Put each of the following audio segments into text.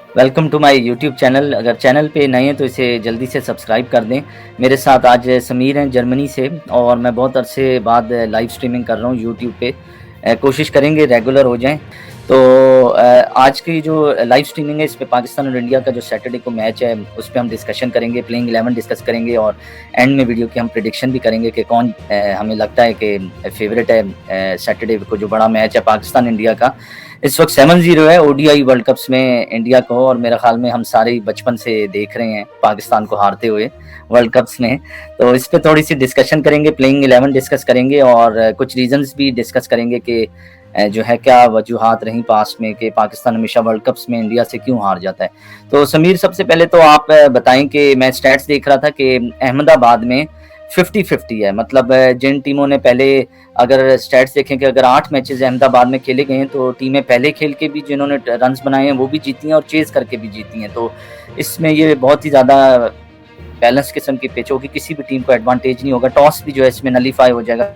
Welcome to my YouTube channel. अगर channel पे नए हैं तो इसे जल्दी से सब्सक्राइब कर दें। मेरे साथ आज समीर हैं जर्मनी से, और मैं बहुत अरसे बाद लाइव स्ट्रीमिंग कर रहा हूँ यूट्यूब पे। कोशिश करेंगे रेगुलर हो जाएं। तो आज की जो लाइव स्ट्रीमिंग है इस पे पाकिस्तान और इंडिया का जो सैटरडे को मैच है उस पे हम डिस्कशन करेंगे, प्लेइंग 11 डिस्कस करेंगे, और एंड में वीडियो की हम प्रिडिक्शन भी करेंगे कि कौन हमें लगता है कि फेवरेट है सैटरडे को जो बड़ा मैच है पाकिस्तान इंडिया का। इस वक्त 7-0 है ओडीआई वर्ल्ड कप्स में इंडिया को, और मेरे ख्याल में हम सारे बचपन से देख रहे हैं पाकिस्तान को हारते हुए वर्ल्ड कप्स में। तो इस पे थोड़ी सी डिस्कशन करेंगे, प्लेइंग 11 डिस्कस करेंगे, और कुछ रीजंस भी डिस्कस करेंगे कि जो है क्या वजूहात रही पास्ट में कि पाकिस्तान हमेशा वर्ल्ड कप्स में इंडिया से क्यों हार जाता है। तो समीर, सबसे पहले तो आप बताएं कि मैं स्टैट्स देख रहा था कि अहमदाबाद में 50-50 है। मतलब जिन टीमों ने पहले, अगर स्टैट्स देखें कि अगर 8 मैचेस अहमदाबाद में खेले गए हैं तो टीमें पहले खेल के भी जिन्होंने रन्स बनाए हैं वो भी जीती हैं और चेज करके भी जीती हैं। तो इसमें ये बहुत ही ज़्यादा बैलेंस किस्म की पिच होगी, किसी भी टीम को एडवांटेज नहीं होगा। टॉस भी जो है इसमें नलीफाई हो जाएगा।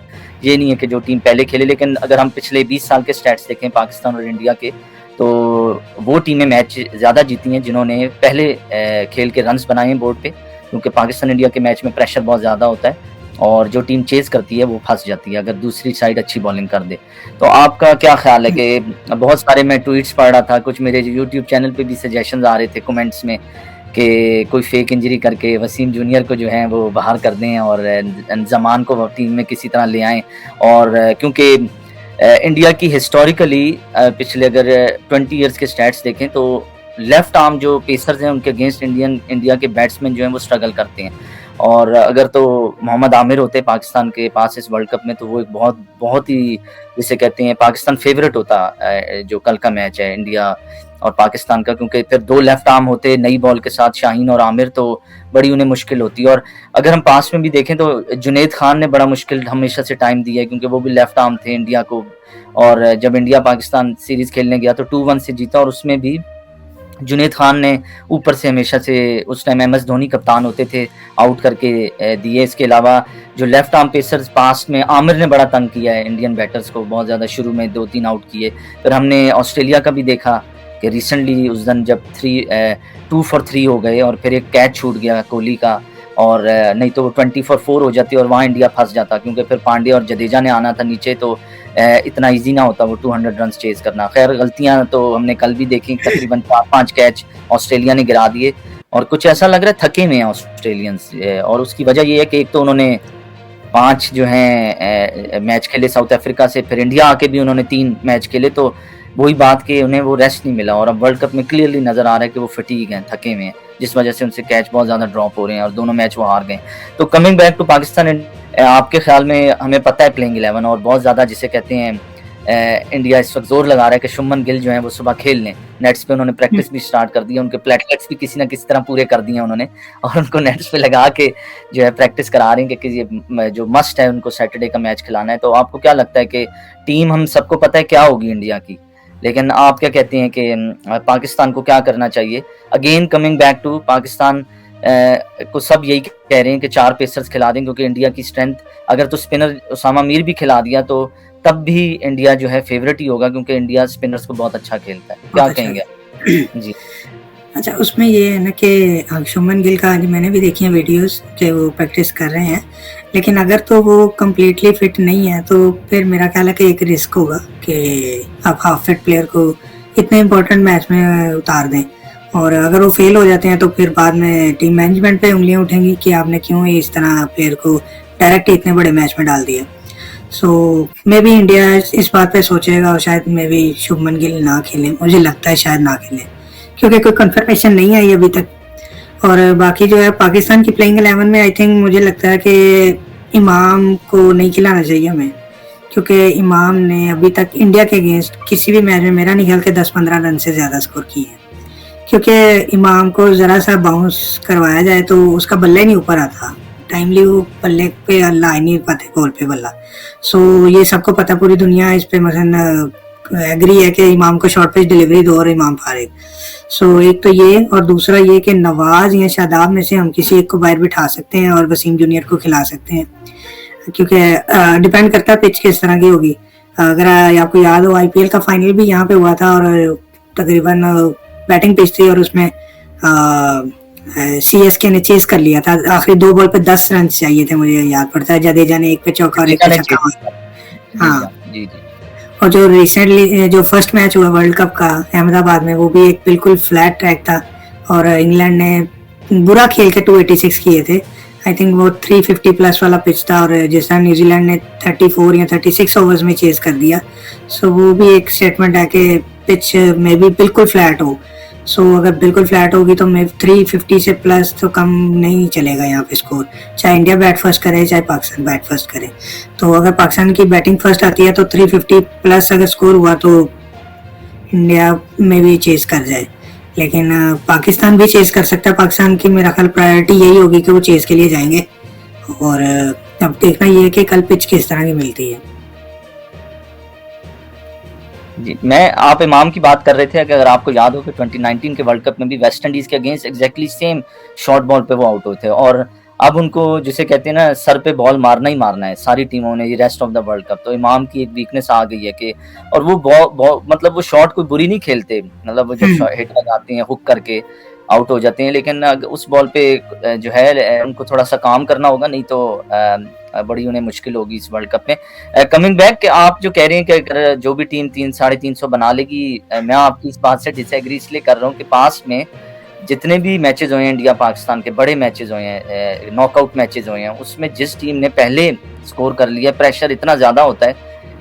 ये नहीं है कि जो टीम पहले खेले, लेकिन अगर हम पिछले 20 साल के स्टैट्स देखें पाकिस्तान और इंडिया के, तो वो टीमें मैच ज़्यादा जीती हैं जिन्होंने पहले खेल के रन्स बनाए हैं बोर्ड पे, क्योंकि पाकिस्तान इंडिया के मैच में प्रेशर बहुत ज़्यादा होता है और जो टीम चेज करती है वो फंस जाती है अगर दूसरी साइड अच्छी बॉलिंग कर दे। तो आपका क्या ख्याल है कि बहुत सारे मैं ट्वीट्स पढ़ रहा था, कुछ मेरे यूट्यूब चैनल पे भी सजेशंस आ रहे थे कमेंट्स में कि कोई फेक इंजरी करके वसीम जूनियर को जो है वो बाहर कर दें और जमान को टीम में किसी तरह ले आएँ। और क्योंकि इंडिया की हिस्टोरिकली पिछले अगर 20 ईयर्स के स्टैट्स देखें तो लेफ्ट आर्म जो पेसर्स हैं उनके अगेंस्ट इंडिया के बैट्समैन जो हैं वो स्ट्रगल करते हैं। और अगर तो मोहम्मद आमिर होते पाकिस्तान के पास इस वर्ल्ड कप में तो वो एक बहुत बहुत ही, जिसे कहते हैं, पाकिस्तान फेवरेट होता जो कल का मैच है इंडिया और पाकिस्तान का, क्योंकि फिर 2 लेफ्ट आर्म होते नई बॉल के साथ, शाहीन और आमिर, तो बड़ी उन्हें मुश्किल होती। और अगर हम पास में भी देखें तो जुनैद खान ने बड़ा मुश्किल हमेशा से टाइम दिया है, क्योंकि वो भी लेफ्ट आर्म थे इंडिया को। और जब इंडिया पाकिस्तान सीरीज खेलने गया तो 2-1 से जीता, और उसमें भी जुनैद खान ने ऊपर से हमेशा से, उस टाइम एम एस धोनी कप्तान होते थे, आउट करके दिए। इसके अलावा जो लेफ्ट आर्म पेसर्स पास्ट में आमिर ने बड़ा तंग किया है इंडियन बैटर्स को बहुत ज़्यादा, शुरू में 2-3 आउट किए। फिर हमने ऑस्ट्रेलिया का भी देखा कि रिसेंटली उस दिन जब 2 for 3 हो गए और फिर एक कैच छूट गया कोहली का, और नहीं तो 20 for 4 हो जाती और वहाँ इंडिया फंस जाता, क्योंकि फिर पांड्या और जडेजा ने आना था नीचे, तो इतना इजी ना होता वो 200 रन चेज करना। खैर, गलतियां तो हमने कल भी देखी, तकरीबन 4-5 कैच ऑस्ट्रेलिया ने गिरा दिए, और कुछ ऐसा लग रहा है थके हुए हैं ऑस्ट्रेलियंस। और उसकी वजह ये है कि एक तो उन्होंने 5 जो हैं मैच खेले साउथ अफ्रीका से, फिर इंडिया आके भी उन्होंने 3 मैच खेले, तो वही बात कि उन्हें वो रेस्ट नहीं मिला। और अब वर्ल्ड कप में क्लियरली नजर आ रहा है कि वो फटीग हैं, थके हुए हैं, जिस वजह से उनसे कैच बहुत ज्यादा ड्रॉप हो रहे हैं और दोनों मैच वो हार गए। तो कमिंग बैक टू पाकिस्तान, आपके ख्याल में, हमें पता है प्लेइंग 11 और बहुत ज्यादा जिसे कहते हैं इंडिया इस वक्त जोर लगा रहा है कि शुभमन गिल जो है वो सुबह खेल लें नेट्स पे। उन्होंने प्रैक्टिस भी स्टार्ट कर दी है, उनके प्लेटलेट्स भी किसी ना किसी तरह पूरे कर दिए उन्होंने, और उनको नेट्स पे लगा के जो है प्रैक्टिस करा रहे हैं कि ये जो मस्ट है उनको सैटरडे का मैच खिलाना है। तो आपको क्या लगता है कि टीम, हम सबको पता है क्या होगी इंडिया की, लेकिन आप क्या कहते हैं कि पाकिस्तान को क्या करना चाहिए? Again coming back to Pakistan को सब यही कह रहे हैं कि 4 पेसर्स खिला दें, क्योंकि इंडिया की स्ट्रेंथ, अगर तो स्पिनर उसामा मीर भी खिला दिया तो तब भी इंडिया जो है फेवरेट ही होगा, क्योंकि इंडिया स्पिनर्स को बहुत अच्छा खेलता है। क्या कहेंगे जी? अच्छा, उसमें ये है ना कि शुभमन गिल का आज मैंने भी देखी है वीडियोस कि वो प्रैक्टिस कर रहे हैं, लेकिन अगर तो वो कम्प्लीटली फिट नहीं है तो फिर मेरा ख्याल है कि एक रिस्क होगा कि आप हाफ फिट प्लेयर को इतने इम्पोर्टेंट मैच में उतार दें, और अगर वो फेल हो जाते हैं तो फिर बाद में टीम मैनेजमेंट पे उंगलियां उठेंगी कि आपने क्यों इस तरह प्लेयर को डायरेक्ट इतने बड़े मैच में डाल दिया। सो मे बी इंडिया इस बात पे सोचेगा और शायद मे बी शुभमन गिल ना खेलें, मुझे लगता है शायद ना खेलें, क्योंकि कोई कंफर्मेशन नहीं आई अभी तक। और बाकी जो है पाकिस्तान की प्लेइंग 11 में आई थिंक मुझे लगता है कि इमाम को नहीं खिलाना चाहिए हमें, क्योंकि इमाम ने अभी तक इंडिया के अगेंस्ट किसी भी मैच में मेरा नहीं ख्याल के 10-15 रन से ज़्यादा स्कोर किए हैं, क्योंकि इमाम को ज़रा सा बाउंस करवाया जाए तो उसका बल्ला ही नहीं ऊपर आता, टाइमली वो बल्ले पे ला ही नहीं पाते गोल पे बल्ला। सो ये सबको पता, पूरी दुनिया इस पे मसलन एग्री है कि इमाम को शॉर्ट पिच डिलीवरी दो और इमाम फारिग। सो एक तो ये, और दूसरा ये कि नवाज या शादाब में से हम किसी एक को बाहर बिठा सकते हैं और वसीम जूनियर को खिला सकते हैं, क्योंकि डिपेंड करता है पिच किस तरह की होगी। अगर आपको याद हो आईपीएल का फाइनल भी यहाँ पे हुआ था और तकरीबन बैटिंग पिच थी और उसमें सीएसके ने चेस कर लिया था। आखिरी 2 बॉल पे 10 रन चाहिए थे, मुझे याद पड़ता है। जडेजा ने एक पे चौका और एक पे छक्का मारा। जी हाँ, जी जी। और जो रिसेंटली जो फर्स्ट मैच हुआ वर्ल्ड कप का अहमदाबाद में, वो भी एक बिल्कुल फ्लैट ट्रैक था और इंग्लैंड ने बुरा खेल के 286 किए थे। आई थिंक वो 350 प्लस वाला पिच था और जिस टाइम न्यूजीलैंड ने 34 या 36 ओवर्स में चेज कर दिया। सो वो भी एक स्टेटमेंट है कि पिच में भी बिल्कुल फ्लैट हो। सो अगर बिल्कुल फ्लैट होगी तो मैं 350 से प्लस तो कम नहीं चलेगा यहाँ पे स्कोर, चाहे इंडिया बैट फर्स्ट करे चाहे पाकिस्तान बैट फर्स्ट करे। तो अगर पाकिस्तान की बैटिंग फर्स्ट आती है तो 350 प्लस अगर स्कोर हुआ तो इंडिया में भी चेस कर जाए, लेकिन पाकिस्तान भी चेस कर सकता है। पाकिस्तान की मेरा ख्याल प्रायोरिटी यही होगी कि वो चेस के लिए जाएंगे और अब देखना ये है कि कल पिच किस तरह की मिलती है। जी, मैं आप इमाम की बात कर रहे थे कि अगर आपको याद हो कि 2019 के वर्ल्ड कप में भी वेस्ट इंडीज के against exactly same short ball पे वो आउट हुए थे और अब उनको जिसे कहते हैं ना सर पे बॉल मारना ही मारना है सारी टीमों ने ये rest of the world cup. तो इमाम की एक वीकनेस आ गई है कि और वो मतलब वो शॉट कोई बुरी नहीं खेलते, मतलब वो जब हिट लगाते हैं हुक करके आउट हो जाते हैं, लेकिन उस बॉल पे जो है उनको थोड़ा सा काम करना होगा, नहीं तो बड़ी उन्हें मुश्किल होगी इस वर्ल्ड कप में। कमिंग बैक कि आप जो कह रहे हैं कि अगर जो भी टीम 300-350 बना लेगी, मैं आपकी इस बात से डिसएग्री इसलिए कर रहा हूँ कि पास में जितने भी मैचेस हुए हैं इंडिया पाकिस्तान के, बड़े मैचेस हुए हैं, नॉकआउट मैचेस हुए हैं, उसमें जिस टीम ने पहले स्कोर कर लिया प्रेशर इतना ज्यादा होता है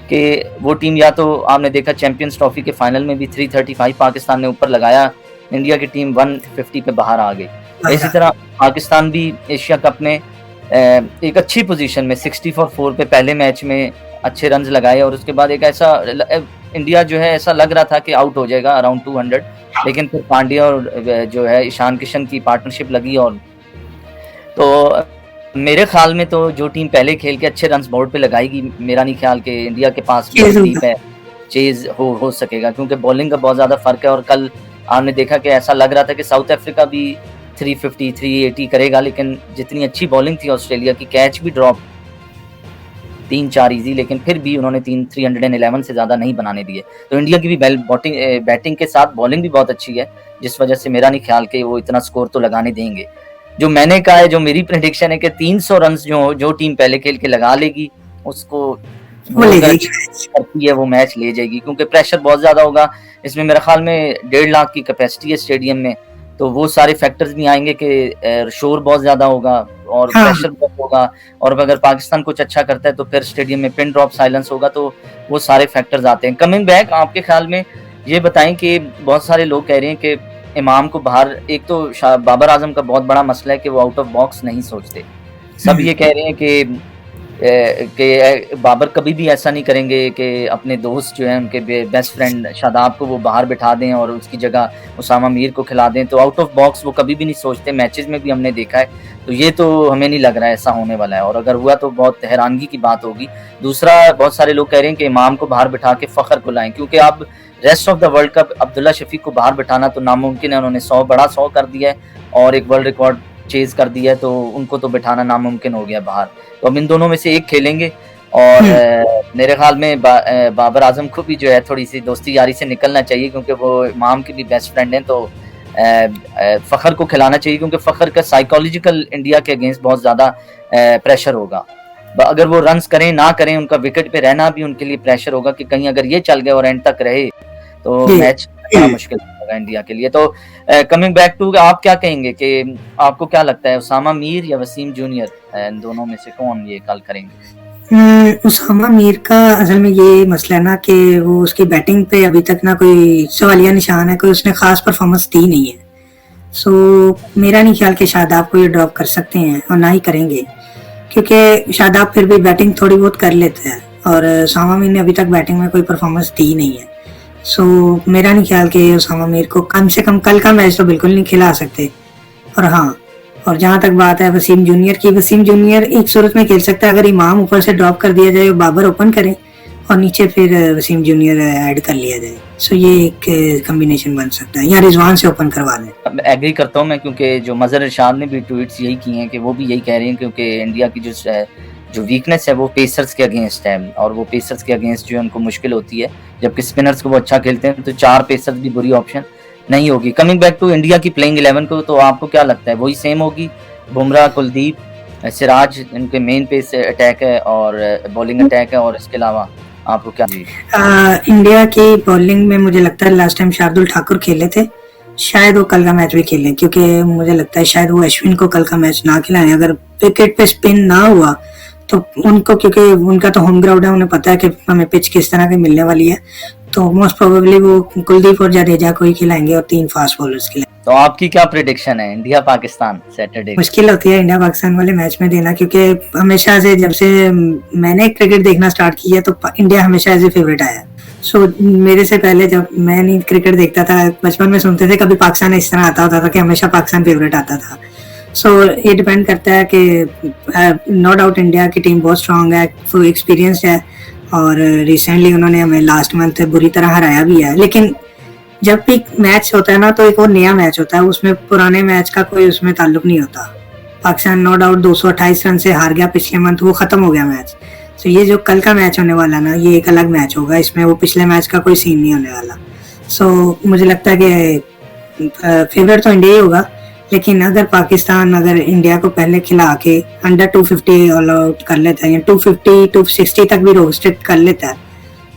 कि वो टीम, या तो आपने देखा चैंपियंस ट्रॉफी के फाइनल में भी 335 पाकिस्तान ने ऊपर लगाया, इंडिया की टीम 150 पे बाहर आ गई। इसी तरह पाकिस्तान भी एशिया कप में एक अच्छी पोजीशन में 64 पे पहले मैच में अच्छे रन्स लगाए और उसके बाद एक ऐसा इंडिया जो है ऐसा लग रहा था कि आउट हो जाएगा अराउंड 200, लेकिन फिर पांड्या और जो है ईशान किशन की पार्टनरशिप लगी और तो मेरे ख्याल में तो जो टीम पहले खेल के अच्छे रन्स बोर्ड पे लगाएगी, मेरा नहीं ख्याल कि इंडिया के पास चेज हो सकेगा, क्योंकि बॉलिंग का बहुत ज्यादा फर्क है। और कल आपने देखा कि ऐसा लग रहा था कि साउथ अफ्रीका भी 350-380 करेगा, लेकिन जितनी अच्छी बॉलिंग थी ऑस्ट्रेलिया की, कैच भी ड्रॉप 3-4 इजी, लेकिन फिर भी उन्होंने 311 से ज्यादा नहीं बनाने दिए। तो इंडिया की भी बैटिंग के साथ बॉलिंग भी बहुत अच्छी है, जिस वजह से मेरा नहीं ख्याल कि वो इतना स्कोर तो लगाने देंगे। जो मैंने कहा है, जो मेरी प्रेडिक्शन है कि 300 रन जो टीम पहले खेल के लगा लेगी उसको करती है वो मैच ले जाएगी, क्योंकि प्रेशर बहुत ज्यादा होगा इसमें। मेरे ख्याल में 1.5 लाख की कैपेसिटी है स्टेडियम में, तो वो सारे फैक्टर्स भी आएंगे कि शोर बहुत ज्यादा होगा और प्रेशर बहुत होगा, और अगर पाकिस्तान कुछ अच्छा करता है तो फिर स्टेडियम में पिन ड्रॉप साइलेंस होगा, तो वो सारे फैक्टर्स आते हैं। कमिंग बैक, आपके ख्याल में ये बताएं कि बहुत सारे लोग कह रहे हैं कि इमाम को बाहर, एक तो बाबर आजम का बहुत बड़ा मसला है कि वो आउट ऑफ बॉक्स नहीं सोचते। सब ये कह रहे हैं कि बाबर कभी भी ऐसा नहीं करेंगे कि अपने दोस्त जो है उनके बेस्ट फ्रेंड शादाब को वो बाहर बिठा दें और उसकी जगह उसामा मीर को खिला दें, तो आउट ऑफ बॉक्स वो कभी भी नहीं सोचते। मैचेस में भी हमने देखा है, तो ये तो हमें नहीं लग रहा है ऐसा होने वाला है, और अगर हुआ तो बहुत हैरानगी की बात होगी। दूसरा, बहुत सारे लोग कह रहे हैं कि इमाम को बाहर बिठा के फखर को लाएं, क्योंकि अब rest of the world cup Abdullah Shafique को बाहर बिठाना तो नामुमकिन है। उन्होंने 100 कर दिया है और एक वर्ल्ड रिकॉर्ड चेज कर दिया है, तो उनको तो बिठाना नामुमकिन हो गया बाहर। तो अब इन दोनों में से एक खेलेंगे और मेरे ख्याल में बाबर आजम को भी जो है थोड़ी सी दोस्ती यारी से निकलना चाहिए, क्योंकि वो इमाम के भी बेस्ट फ्रेंड हैं, तो फखर को खिलाना चाहिए, क्योंकि फखर का साइकोलॉजिकल इंडिया के अगेंस्ट बहुत ज्यादा प्रेशर होगा। अगर वो रन्स करें ना करें, उनका विकेट पे रहना भी उनके लिए प्रेशर होगा कि कहीं अगर ये चल गए और एंड तक रहे तो मैच बड़ा मुश्किल होगा इंडिया के लिए। तो कमिंग बैक टू, आप क्या कहेंगे कि आपको क्या लगता है, उसामा मीर या वसीम जूनियर, इन दोनों में से कौन ये कल करेंगे? उसामा मीर का असल में ये मसला है ना कि वो उसकी बैटिंग पे अभी तक ना कोई सवालिया निशान है, कोई उसने खास परफॉर्मेंस दी नहीं है। सो मेरा नहीं ख्याल कि शादाब को ये ड्रॉप कर सकते हैं और ना ही करेंगे, क्योंकि शादाब फिर भी बैटिंग थोड़ी बहुत कर लेते हैं और उसामा मीर ने अभी तक बैटिंग में कोई परफॉर्मेंस दी नहीं है। सो मेरा नहीं ख्याल कि उसामा मीर को कम से कम कल का मैच तो बिल्कुल नहीं खिला सकते। और हाँ, और जहां तक बात है वसीम जूनियर की, वसीम जूनियर एक सूरत में खेल सकता है, अगर इमाम ऊपर से ड्रॉप कर दिया जाए, बाबर ओपन करे और नीचे फिर वसीम जूनियर ऐड कर लिया जाए, सो ये एक कॉम्बिनेशन बन सकता है, या रिजवान से ओपन करवा दें। एग्री करता हूँ मैं, क्योंकि जो मजहर इरशाद ने भी ट्वीट्स यही किए हैं कि वो भी यही कह रहे हैं, क्योंकि इंडिया की जो वीकनेस है वो पेसर्स के अगेंस्ट है, और वो पेसर्स के अगेंस्ट जो है उनको मुश्किल होती है, जबकि स्पिनर्स को वो अच्छा खेलते हैं, तो 4 पेसर्स भी बुरी ऑप्शन नहीं होगी। कमिंग बैक टू इंडिया की प्लेइंग 11 को, तो आपको क्या लगता है वही सेम होगी? बुमराह, कुलदीप, सिराज इनके मेन पेस अटैक है और बॉलिंग अटैक है, और इसके अलावा आपको क्या? जी इंडिया की बॉलिंग में मुझे लगता है लास्ट टाइम शार्दुल ठाकुर खेले थे, शायद वो कल का मैच भी खेलें, क्योंकि मुझे लगता है शायद वो अश्विन को कल का मैच ना खिलाएं। अगर विकेट पे स्पिन ना हुआ तो उनको, क्योंकि उनका तो होम ग्राउंड है, उन्हें पता है कि हमें पिच किस तरह की मिलने वाली है, तो मोस्ट प्रोबेबली वो कुलदीप और जडेजा को ही खिलाएंगे और 3 फास्ट बॉलर्स खिलाएंगे। तो आपकी क्या प्रेडिक्शन है इंडिया पाकिस्तान सैटरडे? मुश्किल होती है इंडिया पाकिस्तान वाले मैच में देना, क्योंकि हमेशा से जब से मैंने क्रिकेट देखना स्टार्ट किया तो इंडिया हमेशा एज ए फेवरेट आया। सो मेरे से पहले जब मैं नहीं क्रिकेट देखता था, बचपन में सुनते थे कभी पाकिस्तान इस तरह आता होता था कि हमेशा पाकिस्तान फेवरेट आता था। सो ये डिपेंड करता है कि नो डाउट इंडिया की टीम बहुत स्ट्रांग है, फुल एक्सपीरियंस्ड है, और रिसेंटली उन्होंने हमें लास्ट मंथ बुरी तरह हराया भी है। लेकिन जब भी मैच होता है ना, तो एक और नया मैच होता है, उसमें पुराने मैच का कोई उसमें ताल्लुक नहीं होता। पाकिस्तान नो डाउट 228 रन से हार गया पिछले मंथ, वो खत्म हो गया मैच। तो ये जो कल का मैच होने वाला ना, ये एक अलग मैच होगा, इसमें वो पिछले मैच का कोई सीन नहीं होने वाला। सो मुझे लगता है कि फेवरेट तो इंडिया ही होगा, लेकिन अगर पाकिस्तान अगर इंडिया को पहले खिला के अंडर 250 ऑल आउट कर लेता है, या 250 260 तक भी रोस्टेड कर लेता है,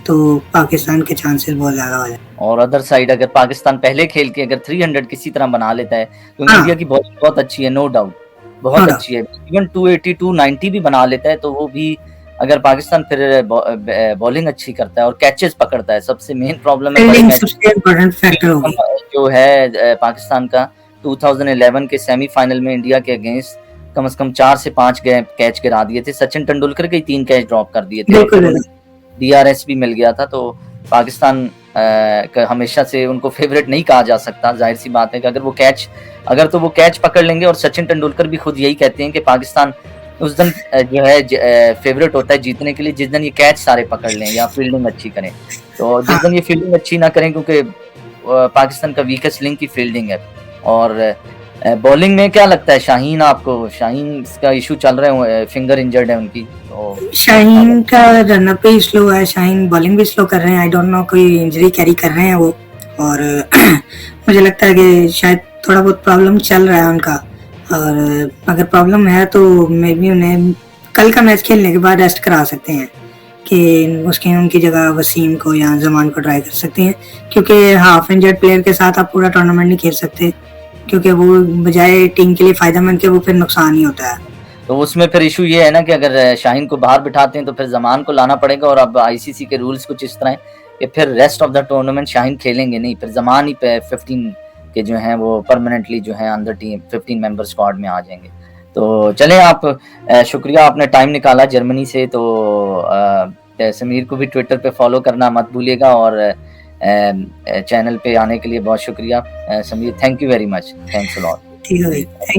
तो पाकिस्तान के चांसेस बहुत ज्यादा हो जाए। और अदर साइड अगर पाकिस्तान पहले खेल के अगर 300 किसी तरह बना लेता है, क्योंकि हाँ। इंडिया की बॉलिंग बहुत अच्छी है, नो डाउट बहुत अच्छी है, इवन 280 290 भी बना लेता है, तो वो भी अगर पाकिस्तान फिर बॉलिंग अच्छी करता है और कैचेस पकड़ता है, सबसे मेन प्रॉब्लम है सबसे इम्पोर्टेंट फैक्टर होगी जो है पाकिस्तान का। 2011 के सेमीफाइनल में इंडिया के अगेंस्ट कम से कम 4 से 5 कैच गिरा दिए थे, सचिन तेंदुलकर के 3 कैच ड्रॉप कर दिए थे, DRS भी मिल गया था। तो पाकिस्तान हमेशा से उनको फेवरेट नहीं कहा जा सकता, जाहिर सी बात है कि अगर तो वो कैच पकड़ लेंगे, और सचिन तेंदुलकर भी खुद यही कहते हैं कि पाकिस्तान उस दिन जो है फेवरेट होता है जीतने के लिए जिस दिन ये कैच सारे पकड़ लें या फील्डिंग अच्छी करें। तो जिस दिन ये फील्डिंग अच्छी ना करें, क्योंकि पाकिस्तान का वीकेस्ट लिंक की फील्डिंग है। और बॉलिंग में क्या लगता है शाहीन आपको? शाहीन का इशू चल रहा है, फिंगर इंजर्ड है उनकी, तो शाहीन का रनअप भी स्लो है, शाहीन बॉलिंग भी स्लो कर रहे हैं, आई डोंट नो कोई इंजरी कैरी कर रहे हैं वो, और मुझे लगता है कि शायद थोड़ा बहुत प्रॉब्लम चल रहा है उनका, और अगर प्रॉब्लम है तो मे बी उन्हें कल का मैच खेलने के बाद रेस्ट करा सकते हैं, कि उनकी जगह वसीम को या जमान को ट्राई कर सकते हैं, क्योंकि हाफ इंजर्ड प्लेयर के साथ आप पूरा टूर्नामेंट नहीं खेल सकते, क्योंकि वो बजाय टीम के लिए फायदेमंद के वो फिर नुकसान ही होता है। तो उसमें फिर इशू ये है ना कि अगर शाहीन को बाहर बिठाते हैं तो फिर जमान को लाना पड़ेगा, और अब ICC के रूल्स कुछ इस तरह हैं कि फिर rest of the tournament Shaheen खेलेंगे नहीं, फिर जमान ही पे 15 के जो हैं वो परमानेंटली जो हैं अंदर टीम 15 मेंबर स्क्वाड में आ जाएंगे। तो चलें, आप शुक्रिया आपने टाइम निकाला जर्मनी से। तो समीर को भी ट्विटर पे फॉलो करना मत भूलिएगा, और चैनल पे आने के लिए बहुत शुक्रिया Sameer, thank you very much, thanks a lot. ठीक है भाई, थैंक